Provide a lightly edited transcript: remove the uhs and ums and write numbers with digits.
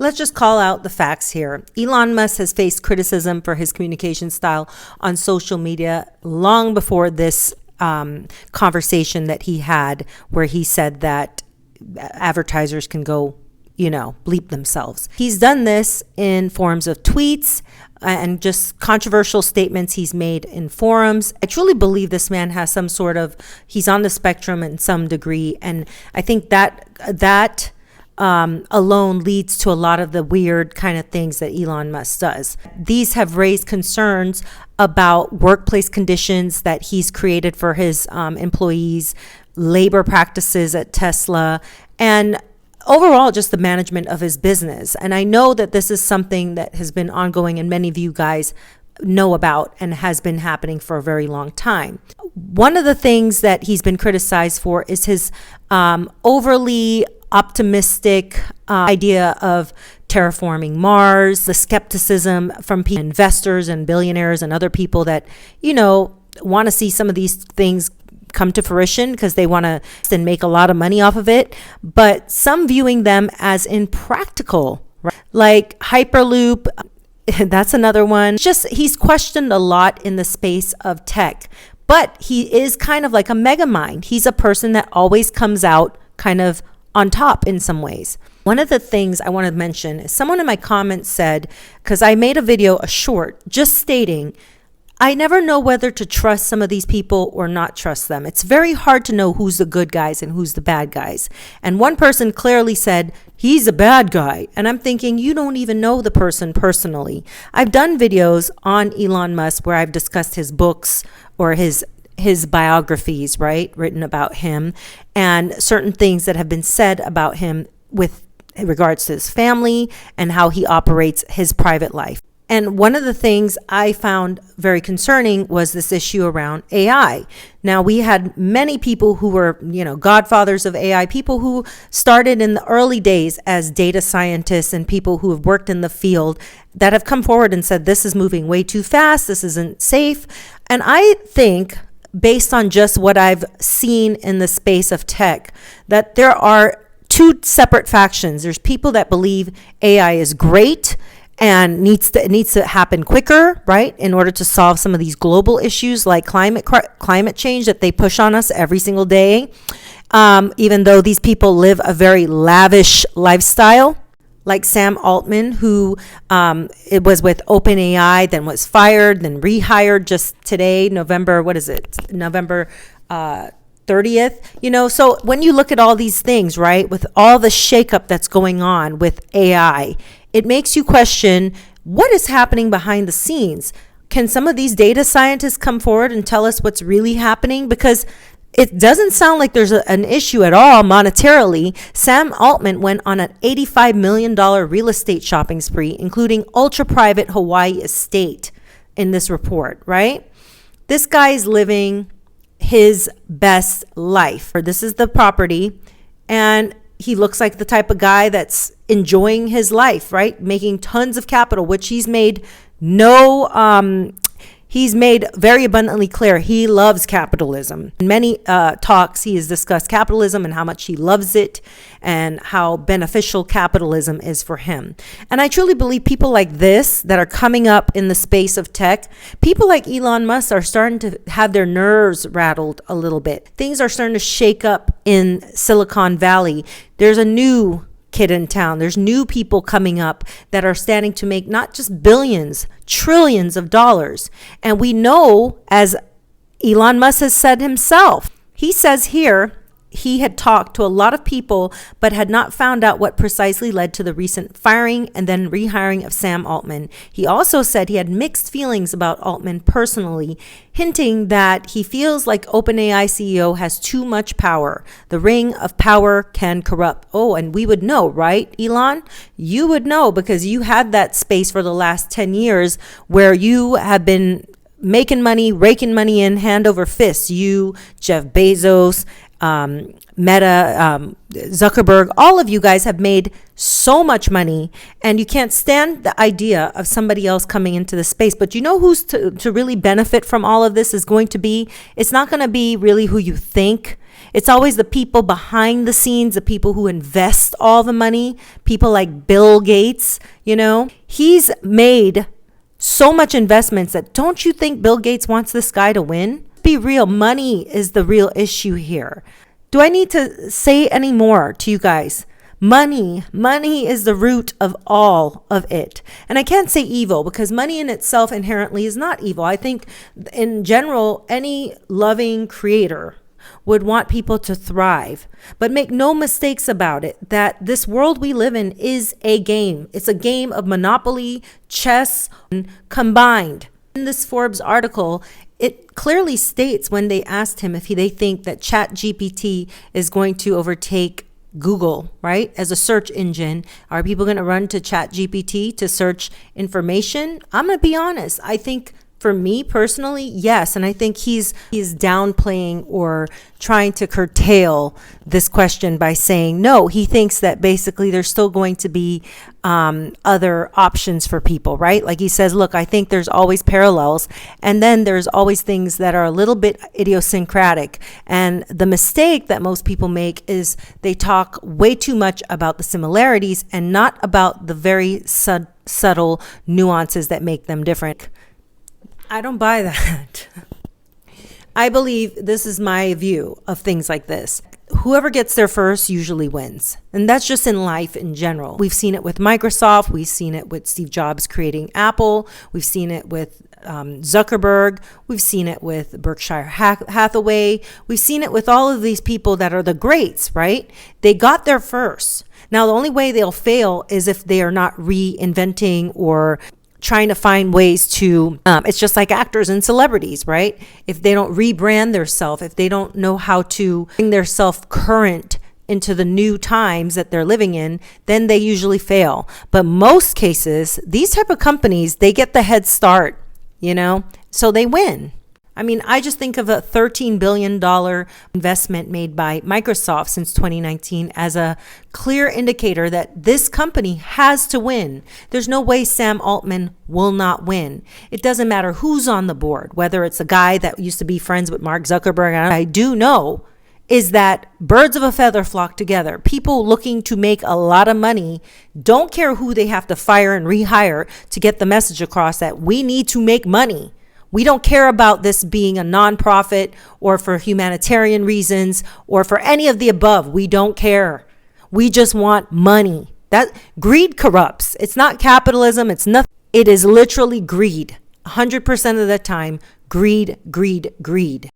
Let's just call out the facts here. Elon Musk has faced criticism for his communication style on social media long before this conversation that he had, where he said that advertisers can go, bleep themselves. He's done this in forms of tweets and just controversial statements he's made in forums. I truly believe this man has some sort of, he's on the spectrum in some degree. And I think that alone leads to a lot of the weird kind of things that Elon Musk does. These have raised concerns about workplace conditions that he's created for his employees, labor practices at Tesla, and overall just the management of his business. And I know that this is something that has been ongoing and many of you guys know about and has been happening for a very long time. One of the things that he's been criticized for is his overly optimistic idea of terraforming Mars, the skepticism from investors and billionaires and other people that, want to see some of these things come to fruition because they want to and make a lot of money off of it, but some viewing them as impractical, right? Like Hyperloop, that's another one. He's questioned a lot in the space of tech, but he is kind of like a mega mind. He's a person that always comes out kind of on top in some ways. One of the things I want to mention is someone in my comments said, because I made a short, just stating, I never know whether to trust some of these people or not trust them. It's very hard to know who's the good guys and who's the bad guys. And one person clearly said, he's a bad guy. And I'm thinking, you don't even know the person personally. I've done videos on Elon Musk where I've discussed his books or his biographies, right, written about him, and certain things that have been said about him with regards to his family and how he operates his private life. And one of the things I found very concerning was this issue around AI. Now, we had many people who were, godfathers of AI, people who started in the early days as data scientists and people who have worked in the field that have come forward and said, this is moving way too fast, this isn't safe. And I think, based on just what I've seen in the space of tech, that there are two separate factions. There's people that believe AI is great and it needs to happen quicker, right, in order to solve some of these global issues like climate change that they push on us every single day, even though these people live a very lavish lifestyle. Like Sam Altman, who it was with OpenAI, then was fired, then rehired just today, November 30th. So when you look at all these things, right, with all the shakeup that's going on with AI, it makes you question what is happening behind the scenes. Can some of these data scientists come forward and tell us what's really happening? Because it doesn't sound like there's an issue at all monetarily. Sam Altman went on an $85 million real estate shopping spree, including ultra-private Hawaii estate in this report, right? This guy's living his best life. This is the property, and he looks like the type of guy that's enjoying his life, right? Making tons of capital, which he's made he's made very abundantly clear he loves capitalism. In many talks, he has discussed capitalism and how much he loves it and how beneficial capitalism is for him. And I truly believe people like this that are coming up in the space of tech, people like Elon Musk are starting to have their nerves rattled a little bit. Things are starting to shake up in Silicon Valley. There's a new kid in town. There's new people coming up that are standing to make not just billions, trillions of dollars. And we know, as Elon Musk has said himself, he says here, he had talked to a lot of people, but had not found out what precisely led to the recent firing and then rehiring of Sam Altman. He also said he had mixed feelings about Altman personally, hinting that he feels like OpenAI CEO has too much power. The ring of power can corrupt. Oh, and we would know, right, Elon? You would know because you had that space for the last 10 years where you have been making money, raking money in hand over fist. You, Jeff Bezos, Meta, Zuckerberg, all of you guys have made so much money, and you can't stand the idea of somebody else coming into the space. But you know who's to really benefit from all of this is going to be? It's not going to be really who you think. It's always the people behind the scenes, the people who invest all the money, people like Bill Gates, He's made so much investments that don't you think Bill Gates wants this guy to win? Be real. Money is the real issue here. Do I need to say any more to you guys? Money is the root of all of it. And I can't say evil because money in itself inherently is not evil. I think in general, any loving creator would want people to thrive. But make no mistakes about it that this world we live in is a game. It's a game of Monopoly, chess, combined. In this Forbes article, it clearly states when they asked him if they think that ChatGPT is going to overtake Google, right? As a search engine, are people going to run to ChatGPT to search information? I'm going to be honest. I think for me personally, yes. And I think he's downplaying or trying to curtail this question by saying, no, he thinks that basically there's still going to be other options for people, right? Like he says, look, I think there's always parallels. And then there's always things that are a little bit idiosyncratic. And the mistake that most people make is they talk way too much about the similarities and not about the very subtle nuances that make them different. I don't buy that. I believe this is my view of things like this. Whoever gets there first usually wins. And that's just in life in general. We've seen it with Microsoft. We've seen it with Steve Jobs creating Apple. We've seen it with Zuckerberg. We've seen it with Berkshire Hathaway. We've seen it with all of these people that are the greats, right? They got there first. Now, the only way they'll fail is if they are not reinventing or trying to find ways to, it's just like actors and celebrities, right? If they don't rebrand themselves, if they don't know how to bring their self current into the new times that they're living in, then they usually fail. But most cases, these type of companies, they get the head start, so they win. I mean, I just think of a $13 billion investment made by Microsoft since 2019 as a clear indicator that this company has to win. There's no way Sam Altman will not win. It doesn't matter who's on the board, whether it's a guy that used to be friends with Mark Zuckerberg. I do know is that birds of a feather flock together. People looking to make a lot of money don't care who they have to fire and rehire to get the message across that we need to make money. We don't care about this being a nonprofit or for humanitarian reasons or for any of the above. We don't care. We just want money. That greed corrupts. It's not capitalism. It's nothing. It is literally greed. 100% of the time, greed, greed, greed.